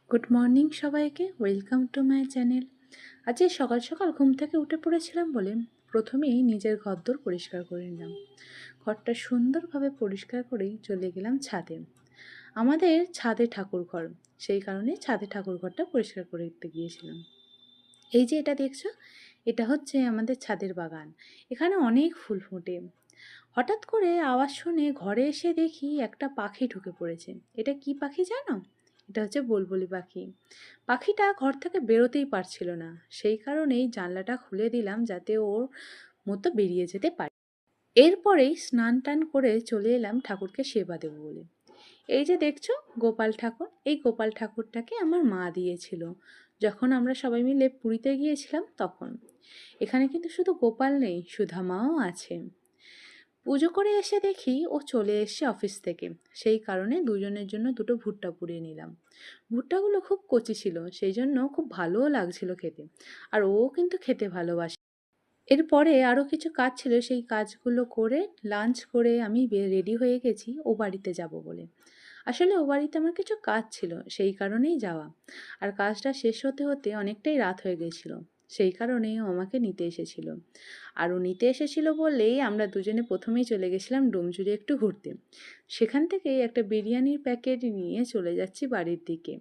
Good morning সবাইকে, welcome to my channel. আজ এই সকাল সকাল ঘুম থেকে উঠে পড়েছিলাম বলে প্রথমেই নিজের ঘরদোর পরিষ্কার করে নিলাম। ঘরটা সুন্দরভাবে পরিষ্কার করেই চলে গেলাম ছাদে। আমাদের ছাদে ঠাকুর ঘর, সেই কারণে ছাদে ঠাকুর ঘরটা পরিষ্কার করে দিতে গিয়েছিলাম। এই যে এটা দেখছো, এটা হচ্ছে আমাদের ছাদের বাগান। এখানে অনেক ফুল ফোটে। হঠাৎ করে আওয়াজ শুনে ঘরে এসে দেখি একটা পাখি ঢুকে পড়েছে। এটা কি পাখি জানো? এটা হচ্ছে বুলবুলি পাখি। পাখিটা ঘর থেকে বেরোতেই পারছিল না, সেই কারণেই জানলাটা খুলে দিলাম যাতে ওর মতো বেরিয়ে যেতে পারে। এরপরেই স্নান টান করে চলে এলাম ঠাকুরকে সেবা দেবো বলে। এই যে দেখছো, গোপাল ঠাকুর, এই গোপাল ঠাকুরটাকে আমার মা দিয়েছিল যখন আমরা সবাই মিলে পুরীতে গিয়েছিলাম তখন। এখানে কিন্তু শুধু গোপাল নেই, সুধা মাও আছে। পুজো করে এসে দেখি ও চলে এসছে অফিস থেকে, সেই কারণে দুজনের জন্য দুটো ভুট্টা পুড়িয়ে নিলাম। ভুট্টাগুলো খুব কচি ছিল, সেই জন্য খুব ভালোও লাগছিল খেতে। আর ও কিন্তু খেতে ভালোবাসে। এরপরে আরও কিছু কাজ ছিল, সেই কাজগুলো করে লাঞ্চ করে আমি রেডি হয়ে গেছি ও বাড়িতে যাব বলে। আসলে ও বাড়িতে আমার কিছু কাজ ছিল, সেই কারণেই যাওয়া। আর কাজটা শেষ হতে হতে অনেকটাই রাত হয়ে গেছিল, সেই কারণেই ও আমাকে নিতে এসেছিল। আর ও নিতে এসেছিল বলেই আমরা দুজনে প্রথমেই চলে গেছিলাম ডোমজুড়ে একটু ঘুরতে। সেখান থেকেই একটা বিরিয়ানির প্যাকেট নিয়ে চলে যাচ্ছি বাড়ির দিকে।